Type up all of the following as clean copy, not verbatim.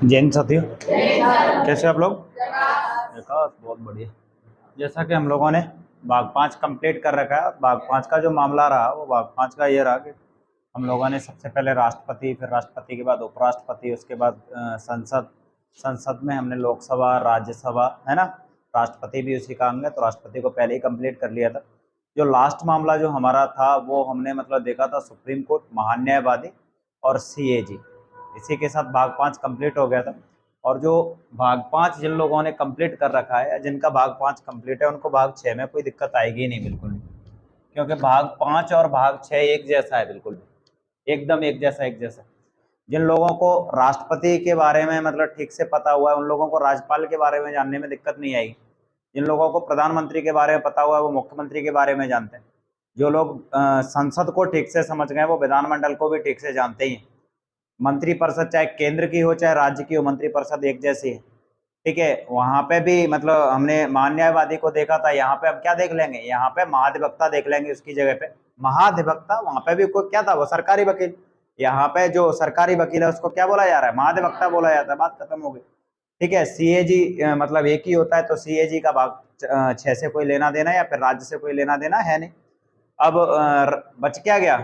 जैन साथियों, कैसे आप लोग? बहुत बढ़िया। जैसा कि हम लोगों ने भाग 5 कंप्लीट कर रखा है। भाग 5 का जो मामला रहा वो भाग 5 का ये रहा कि हम लोगों ने सबसे पहले राष्ट्रपति, फिर राष्ट्रपति के बाद उपराष्ट्रपति, उसके बाद संसद में हमने लोकसभा, राज्यसभा, है ना, राष्ट्रपति भी उसी का अंग है, तो राष्ट्रपति को पहले ही कंप्लीट कर लिया था। जो लास्ट मामला जो हमारा था वो हमने मतलब देखा था सुप्रीम कोर्ट, महान न्यायवादी और CAG। इसी के साथ भाग 5 कंप्लीट हो गया था। और जो भाग 5 जिन लोगों ने कंप्लीट कर रखा है, जिनका भाग 5 कंप्लीट है, उनको भाग 6 में कोई दिक्कत आएगी नहीं, बिल्कुल नहीं, क्योंकि भाग 5 और भाग 6 एक जैसा है, बिल्कुल एकदम एक जैसा। जिन लोगों को राष्ट्रपति के बारे में मतलब ठीक से पता हुआ है, उन लोगों को राज्यपाल के बारे में जानने में दिक्कत नहीं आएगी। जिन लोगों को प्रधानमंत्री के बारे में पता हुआ है, वो मुख्यमंत्री के बारे में जानते हैं। जो लोग संसद को ठीक से समझ गए, वो विधानमंडल को भी ठीक से जानते ही। मंत्रिपरिषद चाहे केंद्र की हो चाहे राज्य की हो, मंत्रिपरिषद एक जैसी है, ठीक है। वहां पे भी मतलब हमने महान न्यायवादी को देखा था, यहाँ पे अब क्या देख लेंगे, यहाँ पे महाधिवक्ता देख लेंगे, उसकी जगह पे महाधिवक्ता। वहां पे भी कोई क्या था, वो सरकारी वकील। यहाँ पे जो सरकारी वकील है उसको क्या बोला जा रहा है, महाधिवक्ता बोला जाता है। बात खत्म हो गई, ठीक है। CAG मतलब एक ही होता है, तो CAG का भाग 6 से कोई लेना देना या फिर राज्य से कोई लेना देना है नहीं। अब बच क्या गया,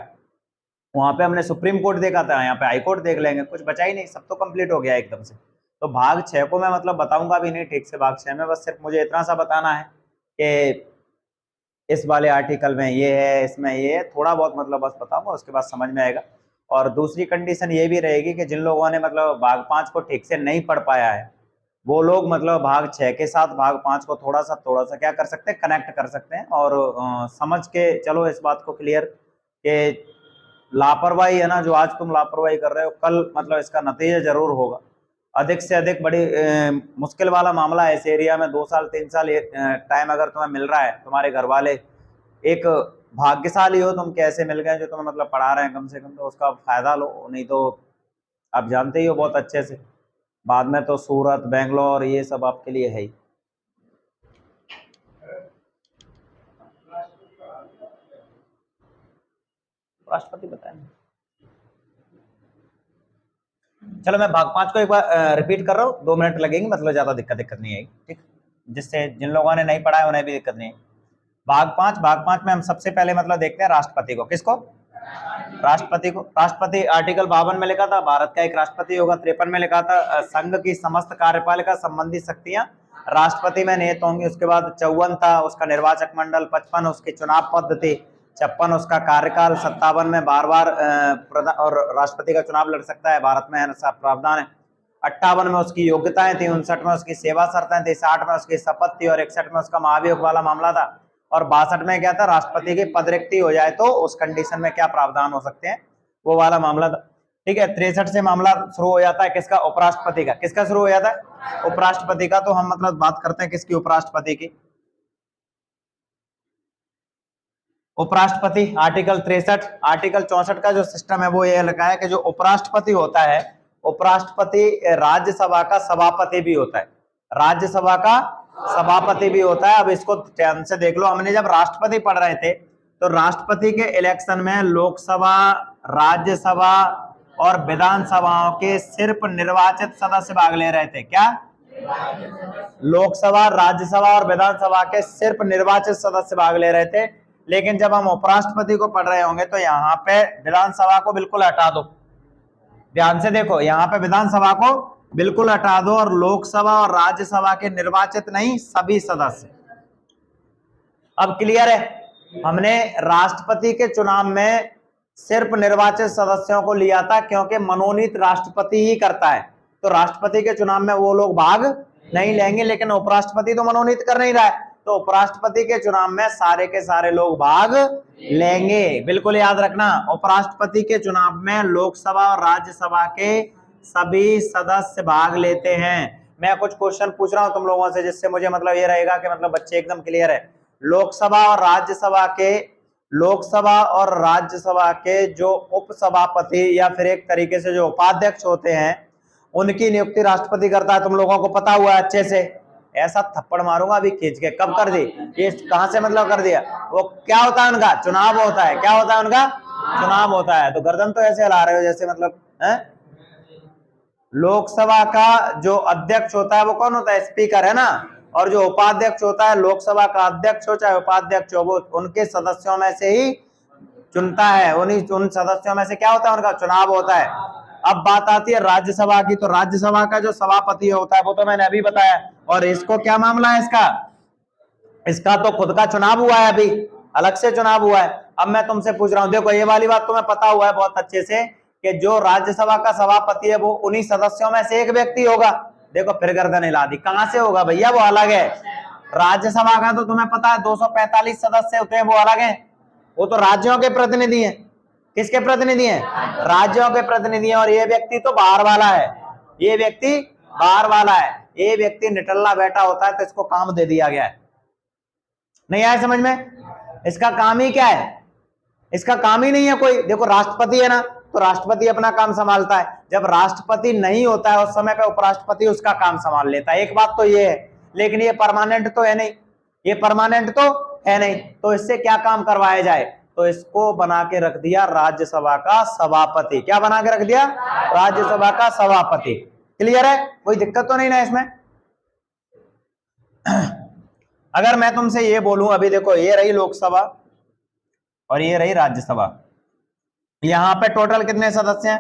वहां पे हमने सुप्रीम कोर्ट देखा था, यहाँ पे हाई कोर्ट देख लेंगे, कुछ बचा ही नहीं, सब तो कंप्लीट हो गया एकदम से। तो भाग 6 को मैं मतलब बताऊंगा भी नहीं ठीक से भाग 6 में, बस सिर्फ मुझे इतना सा बताना है कि इस वाले आर्टिकल में ये है, इसमें ये है, थोड़ा बहुत मतलब बस बताऊंगा, उसके बाद समझ में आएगा। और दूसरी कंडीशन ये भी रहेगी कि जिन लोगों ने मतलब भाग 5 को ठीक से नहीं पढ़ पाया है, वो लोग मतलब भाग 6 के साथ भाग 5 को थोड़ा सा क्या कर सकते हैं, कनेक्ट कर सकते हैं। और समझ के चलो इस बात को क्लियर कि लापरवाही है ना, जो आज तुम लापरवाही कर रहे हो, कल मतलब इसका नतीजा जरूर होगा। अधिक से अधिक बड़ी मुश्किल वाला मामला है इस एरिया में। 2 साल 3 साल टाइम अगर तुम्हें मिल रहा है, तुम्हारे घर वाले एक भाग्यशाली हो तुम, कैसे मिल गए जो तुम्हें मतलब पढ़ा रहे हैं, कम से कम तो उसका फायदा लो, नहीं तो आप जानते ही हो बहुत अच्छे से, बाद में तो सूरत, बेंगलोर, ये सब आपके लिए है ही। राष्ट्रपति बताएं। चलो मैं भाग 5 को एक बार रिपीट कर रहा हूँ, 2 मिनट लगेंगे, मतलब ज्यादा दिक्कत नहीं आएगी, ठीक, जिससे जिन लोगों ने नहीं पढ़ा है उन्हें भी दिक्कत नहीं है। भाग 5 में हम सबसे पहले मतलब देखते हैं राष्ट्रपति को। किसको? राष्ट्रपति को। राष्ट्रपति आर्टिकल 52 में लिखा था भारत का एक राष्ट्रपति होगा। 53 में लिखा था संघ की समस्त कार्यपालिका संबंधी शक्तियां राष्ट्रपति में निहित होंगी। उसके बाद 54 था उसका निर्वाचक मंडल। 55 उसकी चुनाव पद्धति। 56 उसका कार्यकाल। 57 में बार-बार और राष्ट्रपति का चुनाव लड़ सकता है, भारत में ऐसा प्रावधान है। 58 में उसकी योग्यताएं थी। 59 में उसकी सेवा शर्तें थी। 60 में उसकी शपथ थी और 61 में उसका महाभियोग वाला मामला था। और 62 में क्या था, राष्ट्रपति की पदरिक्ति हो जाए तो उस कंडीशन में क्या प्रावधान हो सकते हैं, वो वाला मामला था, ठीक है। 63 से मामला शुरू हो जाता है किसका, उपराष्ट्रपति का। किसका शुरू हो जाता है? उपराष्ट्रपति का। तो हम मतलब बात करते हैं किसकी, उपराष्ट्रपति की। उपराष्ट्रपति आर्टिकल 63। आर्टिकल 64 का जो सिस्टम है वो ये लिखा है कि जो उपराष्ट्रपति होता है, उपराष्ट्रपति राज्यसभा का सभापति भी होता है, राज्यसभा का सभापति भी होता है। अब इसको ध्यान से देख लो, हमने जब राष्ट्रपति पढ़ रहे थे तो राष्ट्रपति के इलेक्शन में लोकसभा, राज्यसभा और विधानसभाओं के सिर्फ निर्वाचित सदस्य भाग ले रहे थे। क्या? लोकसभा, राज्यसभा और विधानसभा के सिर्फ निर्वाचित सदस्य भाग ले रहे थे। लेकिन जब हम उपराष्ट्रपति को पढ़ रहे होंगे तो यहाँ पे विधानसभा को बिल्कुल हटा दो। ध्यान से देखो, यहाँ पे विधानसभा को बिल्कुल हटा दो और लोकसभा और राज्यसभा के निर्वाचित नहीं सभी सदस्य। अब क्लियर है? हमने राष्ट्रपति के चुनाव में सिर्फ निर्वाचित सदस्यों को लिया था क्योंकि मनोनीत राष्ट्रपति ही करता है, तो राष्ट्रपति के चुनाव में वो लोग भाग नहीं लेंगे। लेकिन उपराष्ट्रपति तो मनोनीत कर नहीं रहा है, तो उपराष्ट्रपति के चुनाव में सारे के सारे लोग भाग लेंगे। बिल्कुल याद रखना, उपराष्ट्रपति के चुनाव में लोकसभा और राज्यसभा के सभी सदस्य भाग लेते हैं। मैं कुछ क्वेश्चन पूछ रहा हूं तुम लोगों से, जिससे मुझे मतलब ये रहेगा कि मतलब बच्चे एकदम क्लियर है। लोकसभा और राज्यसभा के जो उपसभापति या फिर एक तरीके से जो उपाध्यक्ष होते हैं, उनकी नियुक्ति राष्ट्रपति करता है। तुम लोगों को पता हुआ है अच्छे से, ऐसा थप्पड़ मारूंगा अभी खींच के। कब कर दी? ये कहां से मतलब कर दिया? वो क्या होता है उनका? चुनाव होता है। क्या होता है उनका? चुनाव होता है। तो गर्दन तो ऐसे हिला रहे हो जैसे मतलब है। लोकसभा का जो अध्यक्ष होता है वो कौन होता है? स्पीकर, है ना। और जो उपाध्यक्ष होता है, लोकसभा का अध्यक्ष हो चाहे उपाध्यक्ष हो, वो उनके सदस्यों में से ही चुनता है। उन सदस्यों में से क्या होता है? उनका चुनाव होता है। अब बात आती है राज्यसभा की। तो राज्यसभा का जो सभापति होता है वो तो मैंने अभी बताया। और इसको क्या मामला है इसका? इसका तो खुद का चुनाव हुआ है, अभी अलग से चुनाव हुआ है। अब मैं तुमसे पूछ रहा हूं, देखो ये वाली बात तुम्हें पता हुआ है बहुत अच्छे से कि जो राज्यसभा का सभापति है वो उन्हीं सदस्यों में से एक व्यक्ति होगा। देखो फिर गर्दन हिला दी। कहां से होगा भैया? वो अलग है। राज्यसभा का तो तुम्हें पता है 245 सदस्य होते हैं, वो अलग है। वो तो राज्यों के प्रतिनिधि हैं। किसके प्रतिनिधि हैं? राज्यों के प्रतिनिधि हैं। और ये व्यक्ति तो बाहर वाला है। ये व्यक्ति बाहर वाला है। ये व्यक्ति निटल्ला बैठा होता है तो इसको काम दे दिया गया है। नहीं आया समझ में? इसका काम ही क्या है? इसका काम ही नहीं है कोई। देखो राष्ट्रपति है ना, तो राष्ट्रपति अपना काम संभालता है। जब राष्ट्रपति नहीं होता है उस समय पे उपराष्ट्रपति उसका काम संभाल लेता है। एक बात तो ये है। लेकिन ये परमानेंट तो है नहीं। ये परमानेंट तो है नहीं। तो इससे क्या काम करवाया जाए? तो इसको बना के रख दिया राज्यसभा का सभापति। क्या बना के रख दिया? राज्यसभा का सभापति। क्लियर है? कोई दिक्कत तो नहीं ना इसमें? अगर मैं तुमसे ये बोलूं, अभी देखो ये रही लोकसभा और ये रही राज्यसभा। यहां पे टोटल कितने सदस्य हैं?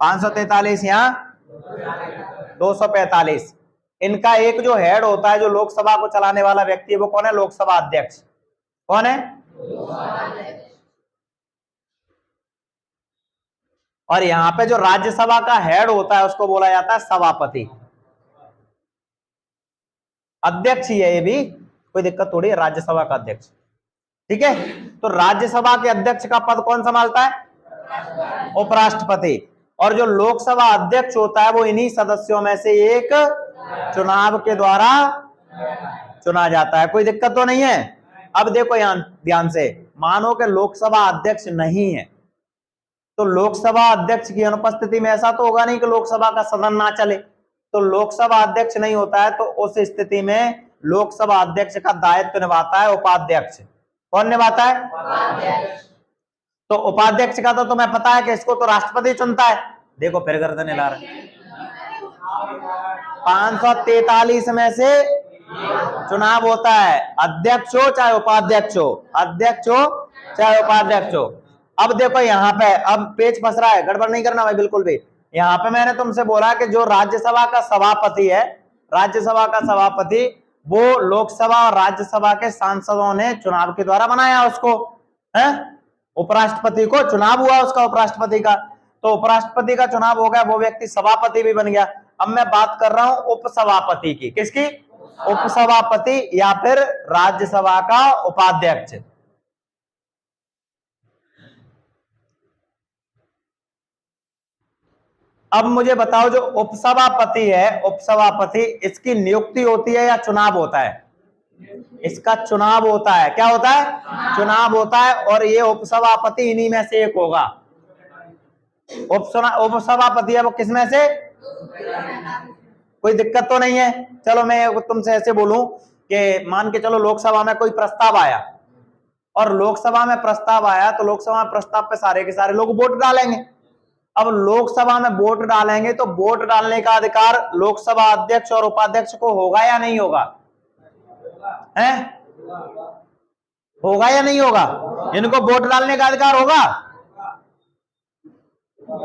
543, यहां 245। इनका एक जो हेड होता है, जो लोकसभा को चलाने वाला व्यक्ति है, वो कौन है? लोकसभा अध्यक्ष। कौन है? और यहां पे जो राज्यसभा का हेड होता है उसको बोला जाता है सभापति। अध्यक्ष ही है ये भी, कोई दिक्कत थोड़ी है। राज्यसभा का अध्यक्ष, ठीक है। तो राज्यसभा के अध्यक्ष का पद कौन संभालता है? उपराष्ट्रपति। और जो लोकसभा अध्यक्ष होता है वो इन्हीं सदस्यों में से एक चुनाव के द्वारा चुना जाता है। कोई दिक्कत तो नहीं है? अब देखो यहां ध्यान से, मानो कि लोकसभा अध्यक्ष नहीं है, तो लोकसभा अध्यक्ष की अनुपस्थिति में ऐसा तो होगा नहीं कि लोकसभा का सदन ना चले। तो लोकसभा अध्यक्ष नहीं होता है तो उस स्थिति में लोकसभा अध्यक्ष का दायित्व निभाता है उपाध्यक्ष। कौन निभाता है? उपाध्यक्ष। तो उपाध्यक्ष का तो तुम्हें पता है कि इसको तो राष्ट्रपति चुनता है। देखो फिर गर्दन हिला रहे। 543 में से चुनाव होता है, अध्यक्ष हो चाहे उपाध्यक्ष हो, अध्यक्ष हो चाहे उपाध्यक्ष हो। अब देखो यहाँ पे, अब पेच फंस रहा है, गड़बड़ नहीं करना भाई बिल्कुल भी। यहाँ पे मैंने तुमसे बोला कि जो राज्यसभा का सभापति है, राज्यसभा का सभापति, वो लोकसभा और राज्यसभा के सांसदों ने चुनाव के द्वारा बनाया उसको, है। उपराष्ट्रपति को चुनाव हुआ उसका, उपराष्ट्रपति का। तो उपराष्ट्रपति का चुनाव हो गया, वो व्यक्ति सभापति भी बन गया। अब मैं बात कर रहा हूं उपसभापति की। किसकी? उपसभापति या फिर राज्यसभा का उपाध्यक्ष। अब मुझे बताओ, जो उपसभापति है, उपसभापति, इसकी नियुक्ति होती है या चुनाव होता है? इसका चुनाव होता है। क्या होता है? चुनाव होता है। और ये उपसभापति इन्हीं में से एक होगा। उपसभापति है वो किस में से? कोई दिक्कत तो नहीं है? चलो मैं तुमसे ऐसे बोलूं कि मान के चलो लोकसभा में कोई प्रस्ताव आया, और लोकसभा में प्रस्ताव आया, तो लोकसभा में प्रस्ताव पे सारे के सारे लोग वोट डालेंगे। अब लोकसभा में वोट डालेंगे तो वोट डालने का अधिकार लोकसभा अध्यक्ष और उपाध्यक्ष को होगा या नहीं होगा? है? होगा या नहीं होगा? इनको वोट डालने का अधिकार होगा?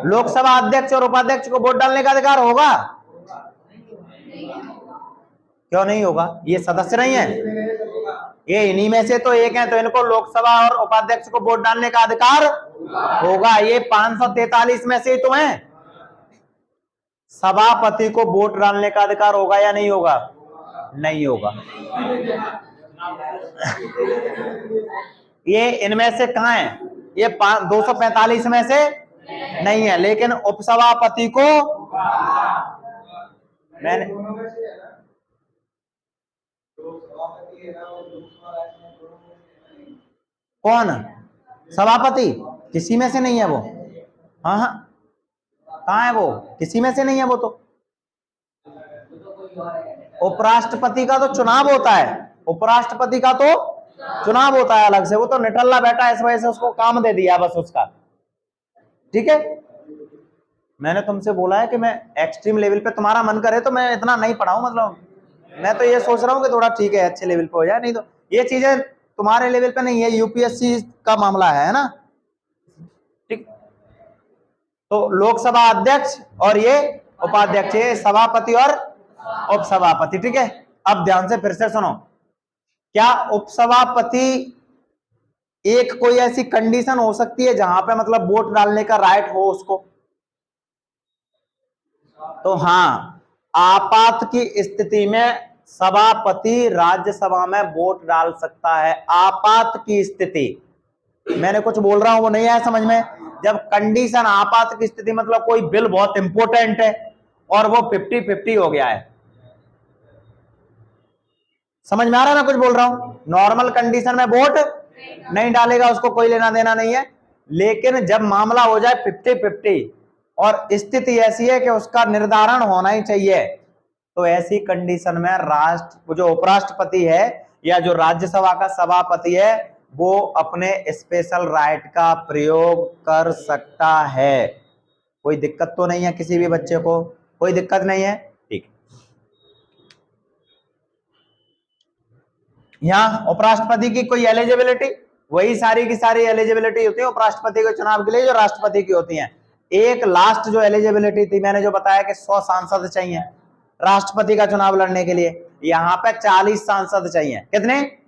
लोकसभा अध्यक्ष और उपाध्यक्ष को वोट डालने का अधिकार होगा? क्यों नहीं होगा? ये सदस्य नहीं है, ये इन्हीं में से तो एक है, तो इनको लोकसभा और उपाध्यक्ष को वोट डालने का अधिकार होगा। ये 543 में से तो हैं। सभापति को वोट डालने का अधिकार होगा या नहीं होगा? नहीं होगा। ये इनमें से कहां है? ये 245 में से नहीं है। लेकिन उपसभापति को मैंने कौन? सभापति किसी में से नहीं है वो। हाँ हाँ, कहाँ है वो? किसी में से नहीं है वो। तो उपराष्ट्रपति का तो चुनाव होता है, उपराष्ट्रपति का तो चुनाव होता है अलग से, वो तो निठल्ला बैठा है, इस वजह से उसको काम दे दिया बस उसका। ठीक है, मैंने तुमसे बोला है कि मैं एक्सट्रीम लेवल पे, तुम्हारा मन करे तो मैं इतना नहीं पढ़ाऊं, मतलब मैं तो ये सोच रहा हूं कि थोड़ा ठीक है अच्छे लेवल पे हो जाए, नहीं तो ये चीजें तुम्हारे लेवल पे नहीं है, यूपीएससी का मामला है ना। ठीक, तो लोकसभा अध्यक्ष और ये उपाध्यक्ष, ये सभापति और उपसभापति। ठीक है, अब ध्यान से फिर से सुनो, क्या उपसभापति एक कोई ऐसी कंडीशन हो सकती है जहां पे मतलब वोट डालने का राइट हो उसको? तो हाँ, आपात की स्थिति में सभापति राज्यसभा में वोट डाल सकता है, आपात की स्थिति। मैंने कुछ बोल रहा हूं वो नहीं आया समझ में? जब कंडीशन आपात की स्थिति मतलब कोई बिल बहुत इंपॉर्टेंट है और वो 50-50 हो गया है, समझ में आ रहा है मैं कुछ बोल रहा हूं? नॉर्मल कंडीशन में वोट नहीं डालेगा, उसको कोई लेना देना नहीं है, लेकिन जब मामला हो जाए 50-50 और स्थिति ऐसी है कि उसका निर्धारण होना ही चाहिए, तो ऐसी कंडीशन में राष्ट्र जो उपराष्ट्रपति है या जो राज्यसभा का सभापति है वो अपने स्पेशल राइट का प्रयोग कर सकता है। कोई दिक्कत तो नहीं है किसी भी बच्चे को? कोई दिक्कत नहीं है? ठीक, यहां उपराष्ट्रपति की कोई एलिजिबिलिटी, वही सारी की सारी एलिजिबिलिटी होती है उपराष्ट्रपति के चुनाव के लिए जो राष्ट्रपति की होती है। एक लास्ट जो एलिजिबिलिटी थी मैंने जो बताया कि 100 सांसद चाहिए राष्ट्रपति का चुनाव लड़ने के लिए, यहां पे 40 सांसद चाहिए। कितने?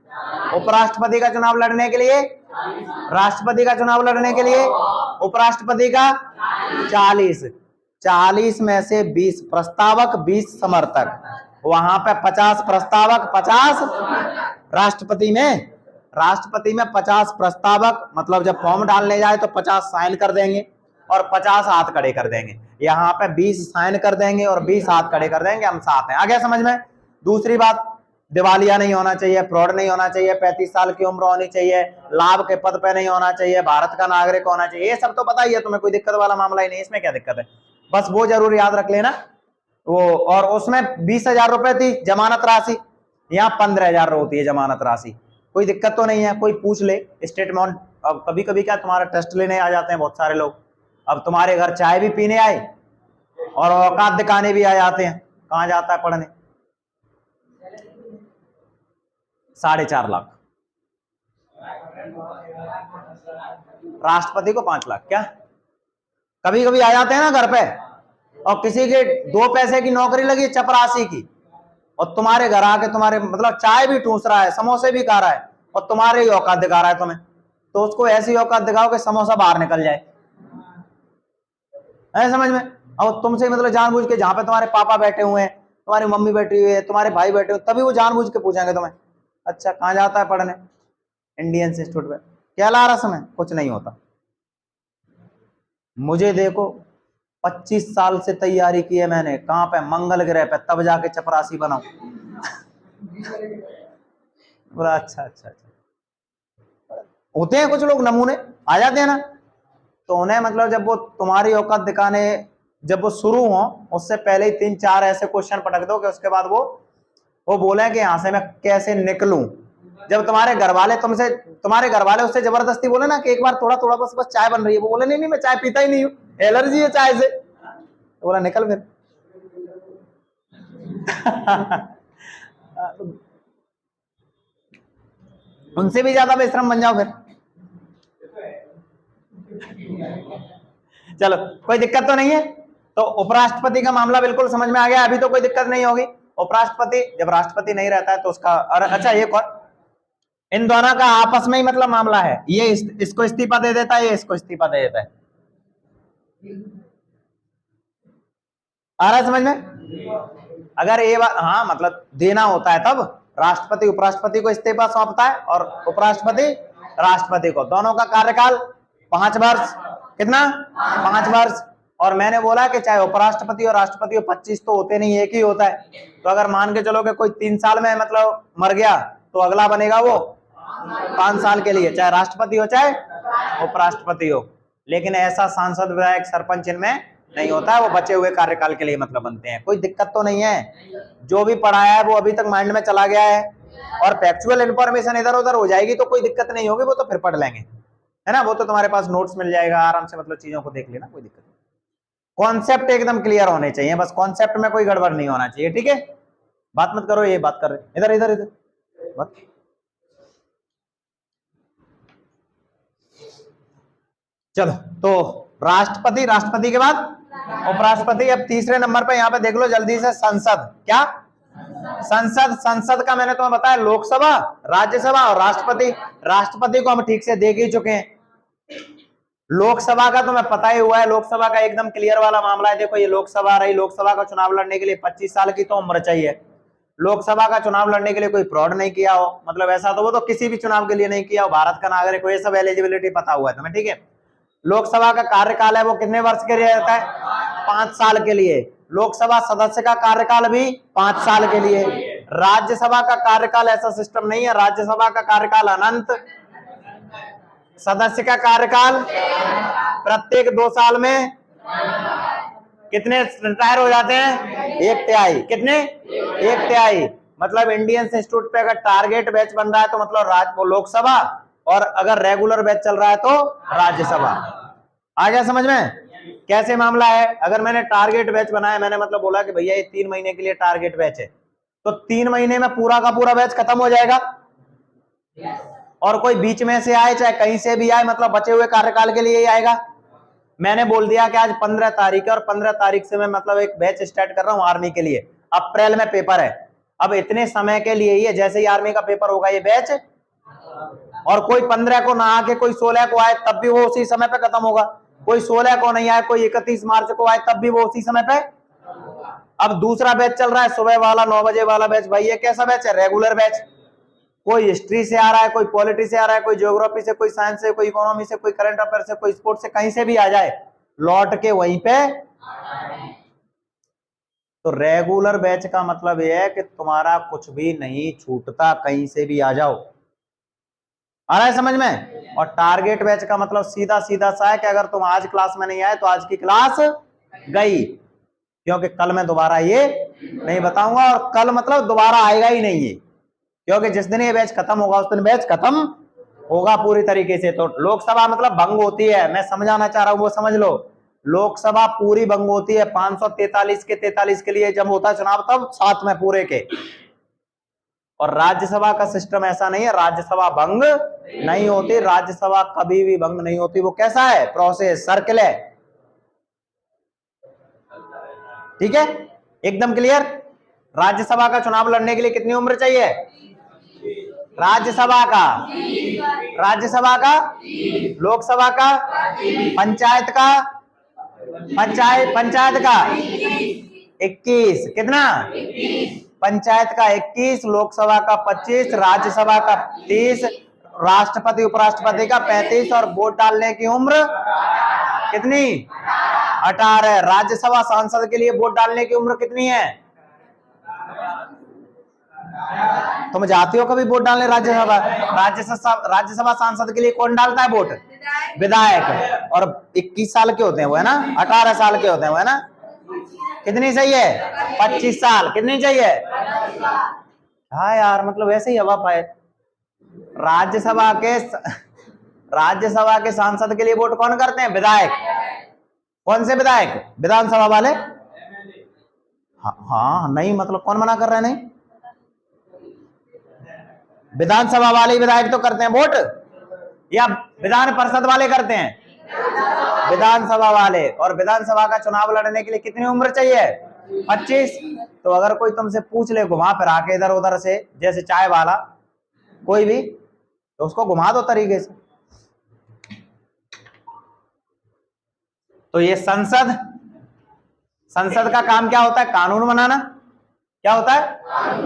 उपराष्ट्रपति का चुनाव लड़ने के लिए, राष्ट्रपति का चुनाव लड़ने के लिए उपराष्ट्रपति का 40 में से 20 प्रस्तावक 20 समर्थक, वहां पे 50 प्रस्तावक 50 राष्ट्रपति में 50 प्रस्तावक, मतलब जब फॉर्म डालने जाए तो 50 साइन कर देंगे और 50 हाथ खड़े कर देंगे, यहाँ पे 20 साइन कर देंगे और 20 हाथ खड़े कर देंगे, हम साथ हैं। आ गया समझ में? दूसरी बात, दिवालिया नहीं होना चाहिए, फ्रॉड नहीं होना चाहिए, 35 साल की उम्र होनी चाहिए, लाभ के पद पे नहीं होना चाहिए, भारत का नागरिक होना चाहिए, ये सब तो पता ही है तुम्हें, कोई दिक्कत वाला मामला ही नहीं, इसमें क्या दिक्कत है? बस वो जरूर याद रख लेना वो। और उसमें 20,000 रुपए थी जमानत राशि, यहाँ 15,000 होती है जमानत राशि। कोई दिक्कत तो नहीं है, कोई पूछ ले स्टेटमेंट। अब कभी कभी क्या तुम्हारा टेस्ट लेने आ जाते हैं बहुत सारे लोग, अब तुम्हारे घर चाय भी पीने आए और औकात दिखाने भी आ जाते हैं, कहां जाता है पढ़ने? 4.5 लाख, राष्ट्रपति को 5 लाख। क्या कभी कभी आ जाते हैं ना घर पे, और किसी के 2 पैसे की नौकरी लगी चपरासी की, और तुम्हारे घर आके तुम्हारे मतलब चाय भी ठूस रहा है, समोसे भी खा रहा है, और तुम्हारे ही औकात दिखा रहा है तुम्हें, तो उसको ऐसी औकात दिखाओ कि समोसा बाहर निकल जाए, है समझ में? और तुमसे मतलब जानबूझ के, जहां पे तुम्हारे पापा बैठे हुए हैं, तुम्हारी मम्मी बैठी हुई है, तुम्हारे भाई बैठे हुए, तभी वो जानबूझ के पूछेंगे तुम्हें, अच्छा कहाँ जाता है पढ़ने? इंडियन इंस्टीट्यूट में। क्या ला रहा समय? कुछ नहीं होता। मुझे देखो 25 साल से तैयारी की है मैंने, कहां पे? मंगल ग्रह पे, तब जाके चपरासी बनाऊं। बोला अच्छा अच्छा अच्छा, होते हैं कुछ लोग नमूने आ जाते हैं ना, तो उन्हें मतलब जब वो तुम्हारी औकात दिखाने जब वो शुरू हो, उससे पहले ही 3-4 ऐसे क्वेश्चन पटक दो कि उसके बाद वो बोले कि यहां से मैं कैसे निकलूं। जब तुम्हारे घर वाले उससे जबरदस्ती बोले ना कि एक बार थोड़ा थोड़ा बस चाय बन रही है, वो बोले नहीं मैं चाय पीता ही नहीं हूँ, एलर्जी है चाय से, तो बोला निकल फिर। उनसे भी ज्यादा बेशरम बन जाओ फिर। चलो कोई दिक्कत तो नहीं है। तो उपराष्ट्रपति का मामला बिल्कुल समझ में आ गया, अभी तो कोई दिक्कत नहीं होगी। उपराष्ट्रपति जब राष्ट्रपति नहीं रहता है तो उसका अच्छा एक और, इन दोनों का आपस में ही मतलब मामला है, ये इसको इस्तीफा दे देता है, ये इसको इस्तीफा दे देता है। आ रहा है समझ में? अगर ये बात हाँ मतलब देना होता है तब राष्ट्रपति उपराष्ट्रपति को इस्तीफा सौंपता है और उपराष्ट्रपति राष्ट्रपति को। दोनों का कार्यकाल 5 वर्ष। कितना? 5 वर्ष। और मैंने बोला कि चाहे उपराष्ट्रपति और राष्ट्रपति 25 तो होते नहीं, एक ही होता है। तो अगर मान के चलो कि कोई 3 साल में मतलब मर गया तो अगला बनेगा वो 5 साल के लिए, चाहे राष्ट्रपति हो चाहे उपराष्ट्रपति हो। लेकिन ऐसा सांसद विधायक सरपंच इनमें नहीं होता है, वो बचे हुए कार्यकाल के लिए मतलब बनते हैं। कोई दिक्कत तो नहीं है, जो भी पढ़ाया है वो अभी तक माइंड में चला गया है, और फैक्चुअल इंफॉर्मेशन इधर उधर हो जाएगी तो कोई दिक्कत नहीं होगी, वो तो फिर पढ़ लेंगे, है ना। वो तो तुम्हारे पास नोट्स मिल जाएगा आराम से, मतलब चीजों को देख लेना, कोई दिक्कत नहीं। कॉन्सेप्ट एकदम क्लियर होने चाहिए, बस कॉन्सेप्ट में कोई गड़बड़ नहीं होना चाहिए, ठीक है। बात मत करो, ये बात कर रहे, इधर इधर इधर बात। चलो, तो राष्ट्रपति, राष्ट्रपति के बाद उपराष्ट्रपति। अब तीसरे नंबर पे यहाँ पे देख लो जल्दी से, संसद। क्या? संसद। संसद का मैंने तुम्हें बताया लोकसभा, राज्यसभा और राष्ट्रपति। राष्ट्रपति को हम ठीक से देख ही चुके हैं। लोकसभा का तुम्हें पता ही हुआ है, लोकसभा का एकदम क्लियर वाला मामला है। देखो ये लोकसभा रही, लोकसभा का चुनाव लड़ने के लिए 25 साल की तो उम्र चाहिए। लोकसभा का चुनाव लड़ने के लिए कोई फ्रॉड नहीं किया हो, मतलब ऐसा तो वो तो किसी भी चुनाव के लिए नहीं किया हो, भारत का नागरिक हो, ये सब एलिजिबिलिटी पता हुआ है तुम्हें, ठीक है। लोकसभा का कार्यकाल है वो कितने वर्ष के लिए रहता है? 5 साल के लिए। लोकसभा सदस्य का कार्यकाल भी 5 साल के लिए। राज्यसभा का कार्यकाल ऐसा सिस्टम नहीं है, राज्यसभा का कार्यकाल अनंत। सदस्य का कार्यकाल प्रत्येक 2 साल में कितने रिटायर हो जाते हैं? 1/3। कितने? 1/3। मतलब इंडियन इंस्टीट्यूट पे अगर टारगेट बैच बन रहा है तो मतलब लोकसभा, और अगर रेगुलर बैच चल रहा है तो राज्यसभा। आ गया समझ में कैसे मामला है? अगर मैंने टारगेट बैच बनाया, मैंने मतलब बोला कि भैया ये 3 महीने के लिए टारगेट बैच है, तो 3 महीने में पूरा का पूरा बैच खत्म हो जाएगा। और कोई बीच में से आए चाहे कहीं से भी आए, मतलब बचे हुए कार्यकाल के लिए ही आएगा। मैंने बोल दिया कि आज 15 तारीख है और 15 तारीख से मैं मतलब एक बैच स्टार्ट कर रहा हूं आर्मी के लिए। अप्रैल में पेपर है, अब इतने समय के लिए ही है, जैसे ही आर्मी का पेपर होगा ये बैच, और कोई 15 को ना आके कोई 16 को आए तब भी वो उसी समय पे खत्म होगा। कोई 16 को नहीं आए, कोई 31 मार्च को आए तब भी वो उसी समय पे। अब दूसरा बैच चल रहा है सुबह वाला 9 बजे वाला बैच। भाई ये कैसा बैच है? Regular batch. कोई हिस्ट्री से आ रहा है, कोई पॉलिटी से आ रहा है, कोई ज्योग्राफी से, कोई साइंस से, कोई इकोनॉमी से, कोई करंट अफेयर से, कोई स्पोर्ट्स से, कहीं से भी आ जाए, लौट के वहीं पे। तो रेगुलर बैच का मतलब यह है कि तुम्हारा कुछ भी नहीं छूटता, कहीं से भी आ जाओ। आ रहा है समझ में? और टारगेट बैच का मतलब सीधा सीधा सा है कि अगर तुम आज क्लास में नहीं आए तो आज की क्लास गई, क्योंकि कल मैं दोबारा ये नहीं बताऊंगा, और कल मतलब दोबारा आएगा ही नहीं है, क्योंकि जिस दिन ये बैच खत्म होगा उस दिन बैच खत्म होगा पूरी तरीके से। तो लोकसभा मतलब भंग होती है, मैं समझाना चाह रहा हूं वो समझ लो। लोकसभा पूरी भंग होती है 543 के 43 के लिए जब होता है चुनाव, तब 7 में पूरे के। और राज्यसभा का सिस्टम ऐसा नहीं है, राज्यसभा भंग नहीं होती, राज्यसभा कभी भी भंग नहीं होती। वो कैसा है? प्रोसेस, सर्किल है, ठीक है, एकदम क्लियर। राज्यसभा का चुनाव लड़ने के लिए कितनी उम्र चाहिए? राज्यसभा का, राज्यसभा का, लोकसभा का, पंचायत का, पंचायत का 21। कितना? पंचायत का 21, लोकसभा का 25, राज्यसभा का 30, राष्ट्रपति उपराष्ट्रपति का 35, और वोट डालने की उम्र कितनी? 18। राज्यसभा सांसद के लिए वोट डालने की उम्र कितनी है? तुम जाते हो कभी वोट डालने राज्यसभा? राज्यसभा सांसद के लिए कौन डालता है वोट? विधायक। और 21 साल के होते हैं वो, है ना? 18 साल के होते हैं वो, है ना? कितनी चाहिए? 25 साल। कितनी चाहिए? हाँ यार, मतलब वैसे ही हवा पाए। राज्यसभा के सांसद के लिए वोट कौन करते हैं? विधायक। कौन से विधायक? विधानसभा वाले। हाँ नहीं, मतलब कौन मना कर रहा है? नहीं, विधानसभा वाले विधायक तो करते हैं वोट, या विधान परिषद वाले करते हैं? विधानसभा वाले। और विधानसभा का चुनाव लड़ने के लिए कितनी उम्र चाहिए? 25। तो अगर कोई तुमसे पूछ ले घुमा फिर आके इधर उधर से, जैसे चाय वाला कोई भी, तो उसको घुमा दो तरीके से। तो ये संसद, संसद का काम क्या होता है? कानून बनाना। क्या होता है?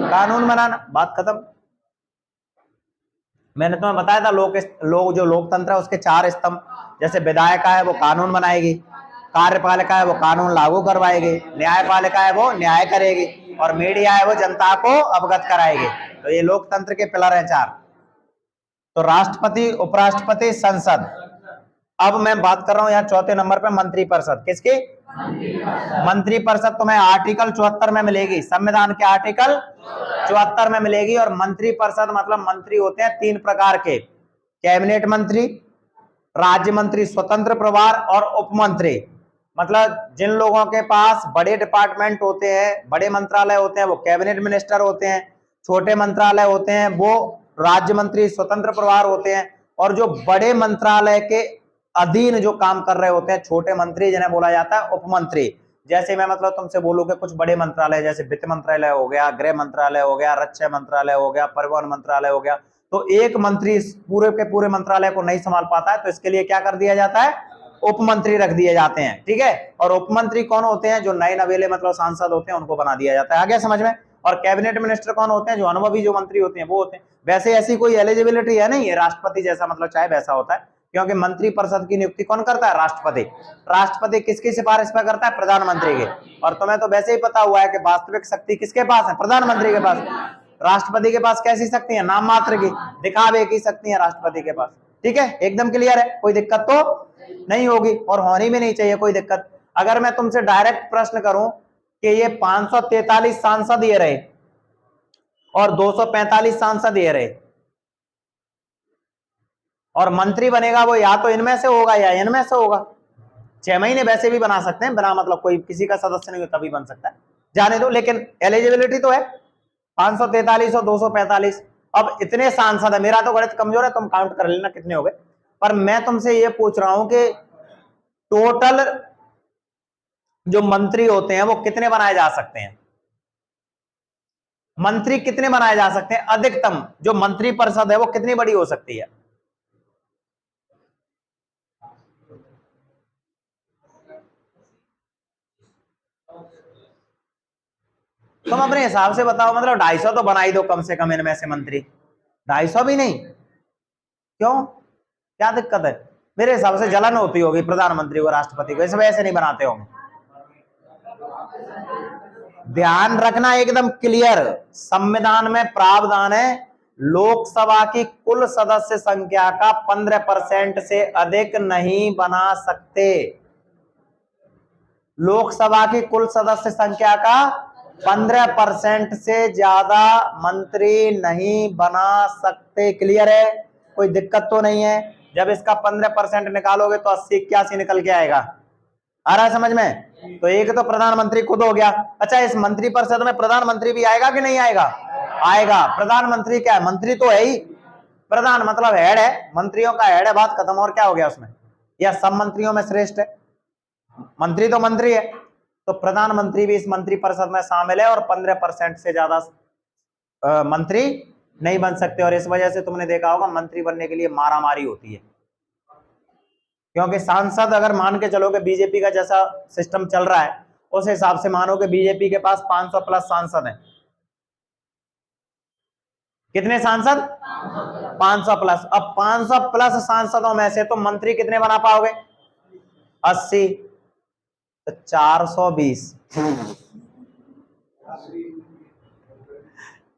कानून बनाना। बात खत्म। मैंने तुम्हें बताया था जो लोकतंत्र है उसके 4 स्तंभ। जैसे विधायिका है वो कानून बनाएगी, कार्यपालिका है वो कानून लागू करवाएगी, न्यायपालिका है वो न्याय करेगी, और मीडिया है वो जनता को अवगत कराएगी। तो ये लोकतंत्र के पिलर हैं 4। तो राष्ट्रपति, उपराष्ट्रपति, संसद। अब मैं बात कर रहा हूं यहाँ चौथे नंबर पे मंत्री परिषद। किसकी? मंत्री परिषद तुम्हें आर्टिकल 74 में मिलेगी, संविधान के आर्टिकल 74 में मिलेगी। और मंत्री परिषद मतलब मंत्री होते हैं 3 प्रकार के, कैबिनेट मंत्री, राज्य मंत्री स्वतंत्र प्रभार और उपमंत्री। मतलब जिन लोगों के पास बड़े डिपार्टमेंट होते हैं, बड़े मंत्रालय होते हैं, वो कैबिनेट मिनिस्टर होते हैं। छोटे मंत्रालय होते हैं वो राज्य मंत्री स्वतंत्र प्रभार होते हैं। और जो बड़े मंत्रालय के अधीन जो काम कर रहे होते हैं छोटे मंत्री, जिन्हें बोला जाता है उपमंत्री। जैसे मैं मतलब तुमसे बोलूं कि कुछ बड़े मंत्रालय जैसे वित्त मंत्रालय हो गया, गृह मंत्रालय हो गया, रक्षा मंत्रालय हो गया, परिवहन मंत्रालय हो गया, तो एक मंत्री पूरे के पूरे मंत्रालय को नहीं संभाल पाता है, तो इसके लिए क्या कर दिया जाता है? उपमंत्री रख दिए जाते हैं। ठीक है। और उपमंत्री कौन होते हैं? जो नए नवेले मतलब सांसद होते हैं उनको बना दिया जाता है। आ गया समझ में? और कैबिनेट मिनिस्टर कौन होते हैं? जो अनुभवी जो मंत्री होते हैं वो होते हैं। वैसे ऐसी कोई एलिजिबिलिटी है नहीं है राष्ट्रपति जैसा, मतलब चाहे वैसा होता है, क्योंकि मंत्री परिषद की नियुक्ति कौन करता है? राष्ट्रपति। राष्ट्रपति किसकी सिफारिश पर करता है? प्रधानमंत्री के। और तुम्हें तो वैसे ही पता हुआ है कि वास्तविक शक्ति किसके पास है? प्रधानमंत्री के पास। राष्ट्रपति के पास कैसी शक्ति है? नाम मात्र की, दिखावे की शक्ति है राष्ट्रपति के पास। ठीक है, एकदम क्लियर है, कोई दिक्कत तो नहीं होगी और होनी भी नहीं चाहिए कोई दिक्कत। अगर मैं तुमसे डायरेक्ट प्रश्न करूं कि ये 543 सांसद ये रहे और 245 सांसद ये रहे, और मंत्री बनेगा वो या तो इनमें से होगा या इनमें से होगा। 6 महीने वैसे भी बना सकते हैं बिना मतलब कोई किसी का सदस्य नहीं हो तभी बन सकता है, जाने दो, लेकिन एलिजिबिलिटी तो है 543 और 245। अब इतने सांसद है, मेरा तो गणित कमजोर है, तुम काउंट कर लेना कितने हो गए। पर मैं तुमसे ये पूछ रहा हूं कि टोटल जो मंत्री होते हैं वो कितने बनाए जा सकते हैं? मंत्री कितने बनाए जा सकते हैं? अधिकतम जो मंत्री परिषद है वो कितनी बड़ी हो सकती है? तुम अपने हिसाब से बताओ, मतलब 250 तो बना ही दो कम से कम इनमें से मंत्री। 250 भी नहीं? क्यों, क्या दिक्कत है? मेरे हिसाब से जलन होती होगी प्रधानमंत्री को, राष्ट्रपति को, इस वजह से नहीं बनाते होंगे। ध्यान रखना एकदम क्लियर, संविधान में प्रावधान है लोकसभा की कुल सदस्य संख्या का 15% से अधिक नहीं बना सकते। लोकसभा की कुल सदस्य संख्या का 15% से ज्यादा मंत्री नहीं बना सकते। क्लियर है, कोई दिक्कत तो नहीं है? जब इसका 15% निकालोगे तो 80-81 निकल के आएगा। आ रहा है समझ में? तो एक तो प्रधानमंत्री खुद हो गया। अच्छा, इस मंत्री परिषद में प्रधानमंत्री भी आएगा कि नहीं आएगा? आएगा। प्रधानमंत्री क्या है? मंत्री तो है ही। प्रधान मतलब हेड है, मंत्रियों का हेड है, बात खत्म। और क्या हो गया उसमें? या सब मंत्रियों में श्रेष्ठ है? मंत्री तो मंत्री है, तो प्रधानमंत्री भी इस मंत्री परिषद में शामिल है और 15% से ज्यादा मंत्री नहीं बन सकते। और इस वजह से तुमने देखा होगा मंत्री बनने के लिए मारामारी होती है, क्योंकि सांसद अगर मान के चलो कि बीजेपी का जैसा सिस्टम चल रहा है उस हिसाब से मानो कि बीजेपी के पास 500 प्लस सांसद हैं। कितने सांसद? 500 प्लस। अब 500 प्लस सांसदों में से तुम मंत्री कितने बना पाओगे? 80, तो 420।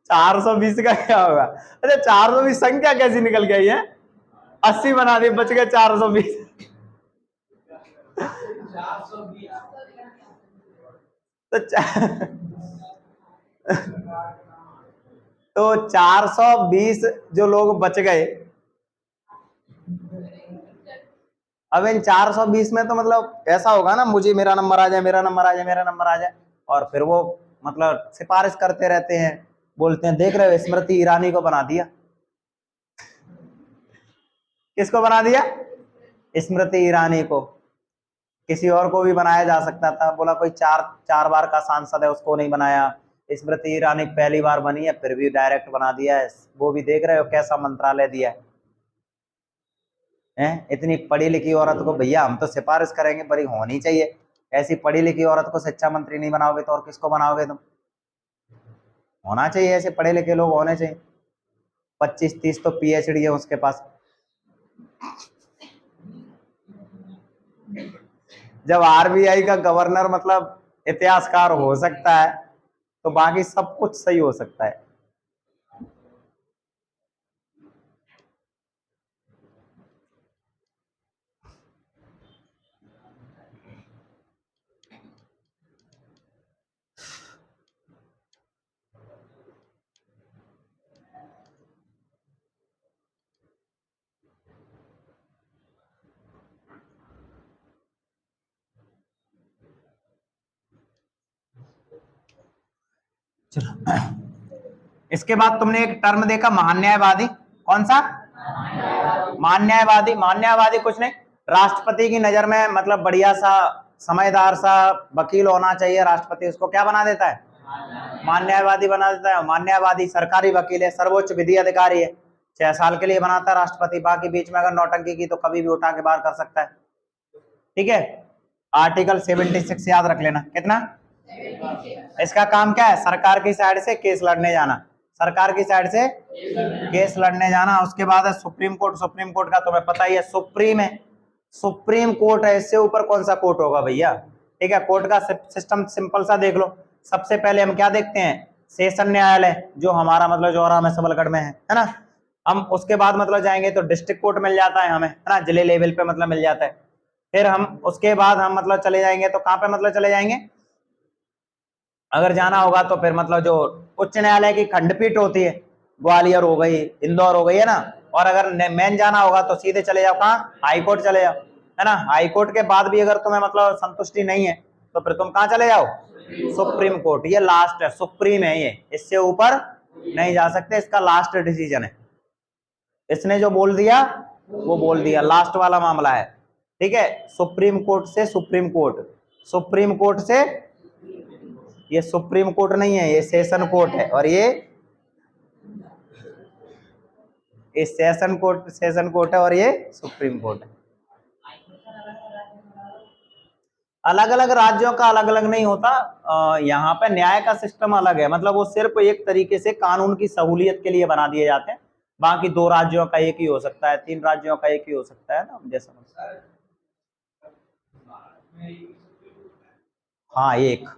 420 का क्या होगा? अच्छा, 420 संख्या कैसी निकल गई है? 80 बना दी, बच गए 420। तो 420 जो लोग बच गए, अब इन 420 में तो मतलब ऐसा होगा ना, मुझे मेरा नंबर आ जाए, मेरा नंबर आ जाए, मेरा नंबर आ जाए, और फिर वो मतलब सिफारिश करते रहते हैं, बोलते हैं देख रहे हो स्मृति ईरानी को बना दिया। किसको बना दिया? स्मृति ईरानी को। किसी और को भी बनाया जा सकता था, बोला कोई चार बार का सांसद है उसको नहीं बनाया। स्मृति ईरानी पहली बार बनी है फिर भी डायरेक्ट बना दिया है। वो भी देख रहे हो कैसा मंत्रालय दिया है। इतनी पढ़ी लिखी औरत को भैया हम तो सिफारिश करेंगे, पर होनी चाहिए। ऐसी पढ़ी लिखी औरत को शिक्षा मंत्री नहीं बनाओगे तो और किसको बनाओगे तुम? होना चाहिए, ऐसे पढ़े लिखे लोग होने चाहिए। 25-30 तो पीएचडी है उसके पास। जब आरबीआई का गवर्नर मतलब इतिहासकार हो सकता है तो बाकी सब कुछ सही हो सकता है। चलो, इसके बाद तुमने एक टर्म देखा महान्यायवादी। कौन सा? महान्यायवादी। महान्यायवादी कुछ नहीं, राष्ट्रपति की नजर में मतलब बढ़िया सा समझदार सा वकील होना चाहिए, राष्ट्रपति उसको क्या बना देता है? महान्यायवादी बना देता है। महान्यायवादी सरकारी वकील है, सर्वोच्च विधि अधिकारी है, 6 साल के लिए बनाता है राष्ट्रपति, बाकी बीच में अगर नौटंकी की तो कभी भी उठा के बाहर कर सकता है। ठीक है, आर्टिकल 76 याद रख लेना। कितना? इसका काम क्या है? सरकार की साइड से केस लड़ने जाना, सरकार की साइड से केस लड़ने जाना। उसके बाद है सुप्रीम कोर्ट। सुप्रीम कोर्ट का तुम्हें पता ही है, सुप्रीम है, सुप्रीम कोर्ट है, इससे ऊपर कौन सा कोर्ट होगा भैया? ठीक है, कोर्ट का सिस्टम सिंपल सा देख लो। सबसे पहले हम क्या देखते हैं? सेशन न्यायालय, जो हमारा मतलब जौहरा में सबलगढ़ में है ना। हम उसके बाद मतलब जाएंगे तो डिस्ट्रिक्ट कोर्ट मिल जाता है हमें, है ना, जिले लेवल पे मतलब मिल जाता है। फिर हम उसके बाद हम मतलब चले जाएंगे तो कहाँ पे मतलब चले जाएंगे? अगर जाना होगा तो फिर मतलब जो उच्च न्यायालय की खंडपीठ होती है, ग्वालियर हो गई, इंदौर हो गई, है ना। और अगर मेन जाना होगा तो सीधे चले जाओ कहाँ? हाई कोर्ट चले जाओ, है ना। हाई कोर्ट के बाद भी अगर तुम्हें मतलब संतुष्टि नहीं है तो फिर तुम कहाँ चले जाओ? Supreme court. ये लास्ट है, सुप्रीम है ये, इससे ऊपर नहीं जा सकते, इसका लास्ट डिसीजन है। इसने जो बोल दिया वो बोल दिया, लास्ट वाला मामला है। ठीक है, सुप्रीम कोर्ट से सुप्रीम कोर्ट, सुप्रीम कोर्ट से, ये सुप्रीम कोर्ट नहीं है, ये सेशन कोर्ट है, और ये सेशन कोर्ट है, और ये सुप्रीम कोर्ट है। अलग अलग राज्यों का अलग अलग नहीं होता, यहाँ पे न्याय का सिस्टम अलग है, मतलब वो सिर्फ एक तरीके से कानून की सहूलियत के लिए बना दिए जाते हैं। बाकी 2 राज्यों का एक ही हो सकता है, 3 राज्यों का एक ही हो सकता है ना, जैसा। हाँ, एक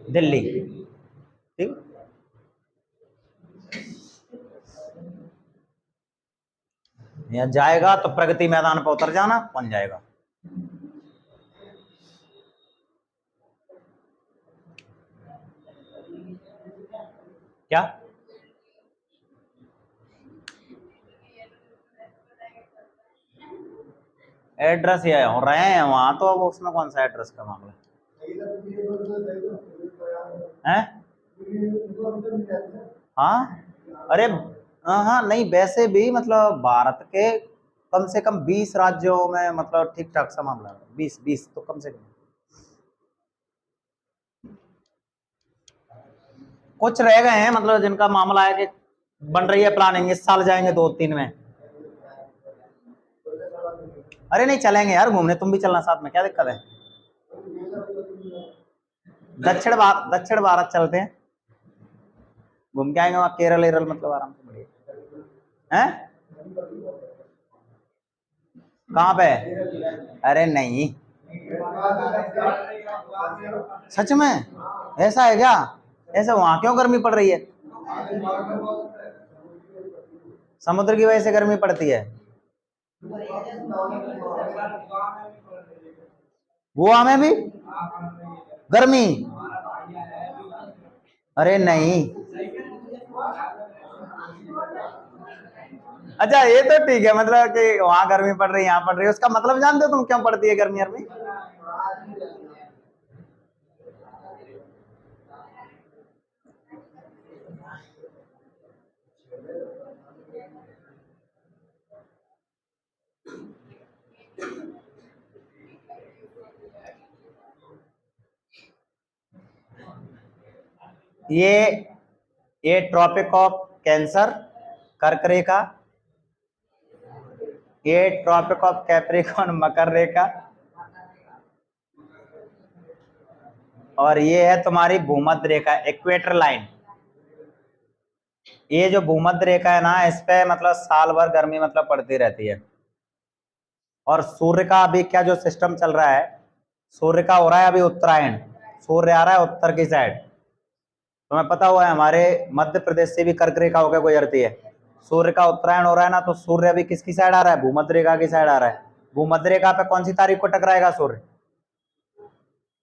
दिल्ली। ठीक, यहाँ जाएगा तो प्रगति मैदान पर उतर जाना, बन जाएगा। क्या? एड्रेस ये हो रहे हैं वहां, तो अब उसमें कौन सा एड्रेस का मामला है? हाँ, अरे हाँ हाँ, नहीं वैसे भी मतलब भारत के कम से कम 20 राज्यों में मतलब ठीक ठाक सा मामला है, 20 तो कम से कम। कुछ रह गए हैं मतलब जिनका मामला है कि बन रही है प्लानिंग, इस साल जाएंगे 2-3 में। अरे नहीं, चलेंगे यार घूमने, तुम भी चलना साथ में, क्या दिक्कत है? दक्षिण भारत चलते हैं, घूम के आएंगे वहां, केरल एरल मतलब आराम से बढ़िया है। कहाँ पे? अरे नहीं, सच में ऐसा है क्या? ऐसा वहां क्यों गर्मी पड़ रही है? समुद्र की वजह से गर्मी पड़ती है? गोवा में भी गर्मी? अरे नहीं, अच्छा ये तो ठीक है, मतलब कि वहां गर्मी पड़ रही है, यहाँ पड़ रही है, उसका मतलब जानते हो तुम क्यों पड़ती है गर्मी यार में? ये ट्रॉपिक ऑफ कैंसर, कर्क रेखा, ये ट्रॉपिक ऑफ कैप्रिकॉर्न मकर रेखा, और ये है तुम्हारी भूमध्य रेखा, इक्वेटर लाइन। ये जो भूमध्य रेखा है ना, इस पे मतलब साल भर गर्मी मतलब पड़ती रहती है। और सूर्य का अभी क्या जो सिस्टम चल रहा है, सूर्य का हो रहा है अभी उत्तरायण, सूर्य आ रहा है उत्तर की साइड। तुम्हें पता हुआ है हमारे मध्य प्रदेश से भी कर्क रेखा होकर गुजरती है, सूर्य का उत्तरायण हो रहा है ना, तो सूर्य अभी किसकी साइड आ रहा है? भूमध्य रेखा की साइड आ रहा है। भूमध्य रेखा पे कौन सी तारीख को टकराएगा सूर्य?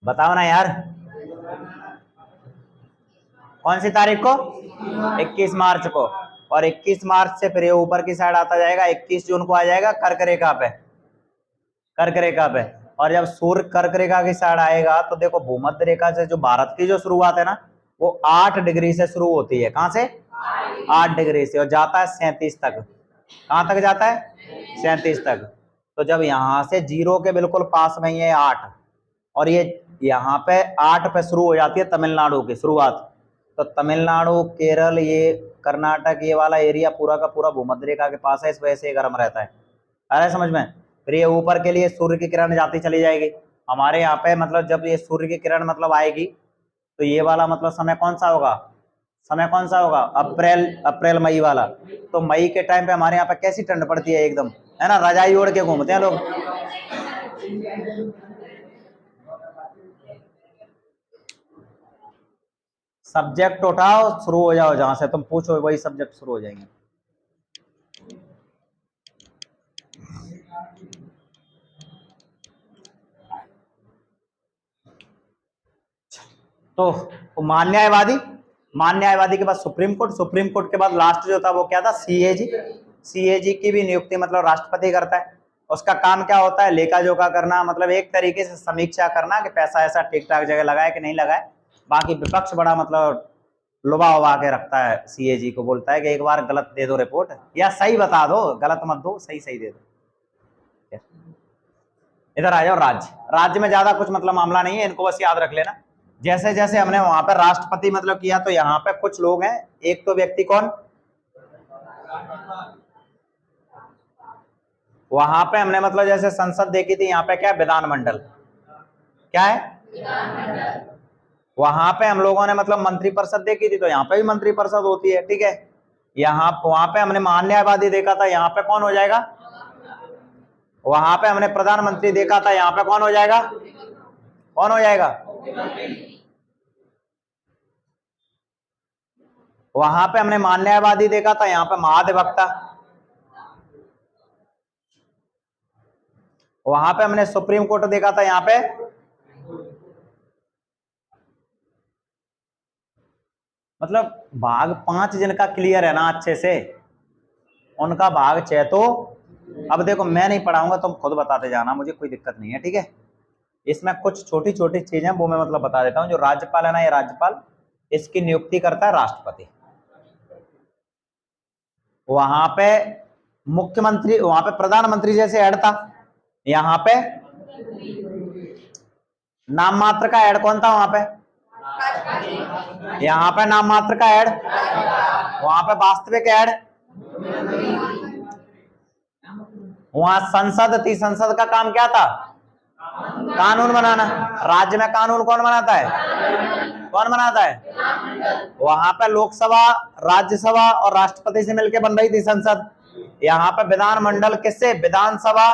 बताओ ना यार, कौन सी तारीख को? 21 मार्च को। और 21 मार्च से फिर ये ऊपर की साइड आता जाएगा, 21 जून को आ जाएगा कर्क रेखा पे, कर्क रेखा पे। और जब सूर्य कर्क रेखा की साइड आएगा तो देखो भूमध्य रेखा से जो भारत की जो शुरुआत है ना, वो 8 डिग्री से शुरू होती है। कहां से? 8 डिग्री से, और जाता है 37 तक। कहां तक जाता है? 37 तक। तो जब यहां से 0 के बिल्कुल पास में ये 8, और ये यहाँ पे 8 पे शुरू हो जाती है तमिलनाडु की शुरुआत, तो तमिलनाडु, केरल, ये कर्नाटक, ये वाला एरिया पूरा का पूरा भूमध्य रेखा के पास है, इस वजह से ये गर्म रहता है। आ रहा है समझ में? फिर ये ऊपर के लिए सूर्य की किरण जाती चली जाएगी। हमारे यहाँ पे मतलब जब ये सूर्य की किरण मतलब आएगी, तो ये वाला मतलब समय कौन सा होगा? समय कौन सा होगा? अप्रैल मई वाला। तो मई के टाइम पे हमारे यहाँ पे कैसी ठंड पड़ती है एकदम, है ना, रजाई ओढ़ के घूमते हैं लोग। सब्जेक्ट उठाओ, शुरू हो जाओ, जहां से तुम पूछो वही सब्जेक्ट शुरू हो जाएंगे। तो मान न्यायवादी के बाद सुप्रीम कोर्ट के बाद लास्ट जो था वो क्या था? सीएजी की भी नियुक्ति मतलब राष्ट्रपति करता है। उसका काम क्या होता है? लेखा जोखा करना, मतलब एक तरीके से समीक्षा करना कि पैसा ऐसा ठीक ठाक जगह लगाए कि नहीं लगाए। बाकी विपक्ष बड़ा मतलब लुभा उभा के रखता है, सीएजी को बोलता है कि एक बार गलत दे दो रिपोर्ट, या सही बता दो, गलत मत दो, सही दे दो। इधर आ जाओ। राज्य में ज्यादा कुछ मतलब मामला नहीं है, इनको बस याद रख लेना। जैसे जैसे हमने वहां पर राष्ट्रपति मतलब किया, तो यहाँ पे कुछ लोग हैं। एक तो व्यक्ति कौन? वहां पे हमने मतलब जैसे संसद देखी थी, यहाँ पे क्या है? विधानमंडल। क्या है? वहां पे हम लोगों ने मतलब मंत्रिपरिषद देखी थी, तो यहाँ पे भी मंत्रिपरिषद होती है, ठीक है। वहां पे हमने महान्यायवादी देखा था, यहाँ पे कौन हो जाएगा? वहां पे हमने प्रधानमंत्री देखा था, यहाँ पे कौन हो जाएगा? कौन हो जाएगा? वहां पे हमने महान्यायवादी देखा था, यहाँ पे महाधिवक्ता। वहां पे हमने सुप्रीम कोर्ट देखा था, यहाँ पे मतलब भाग 5 जिनका क्लियर है ना अच्छे से, उनका भाग 6 तो अब देखो मैं नहीं पढ़ाऊंगा, तुम खुद बताते जाना, मुझे कोई दिक्कत नहीं है, ठीक है। इसमें कुछ छोटी छोटी चीजें वो मैं मतलब बता देता हूं। जो राज्यपाल है ना, ये राज्यपाल, इसकी नियुक्ति करता है राष्ट्रपति। वहां पे मुख्यमंत्री, वहां पे प्रधानमंत्री जैसे ऐड था, यहाँ पे नाम मात्र का ऐड कौन था? वहां पे यहाँ पे नाम मात्र का ऐड, वहां पे वास्तविक ऐड। वहां संसद थी, संसद का काम क्या था? कानून बनाना। राज्य में कानून कौन बनाता है? कौन बनाता है? वहां पे लोकसभा, राज्यसभा और राष्ट्रपति से मिलकर बन रही थी संसद। यहाँ पे विधानमंडल किससे? विधानसभा,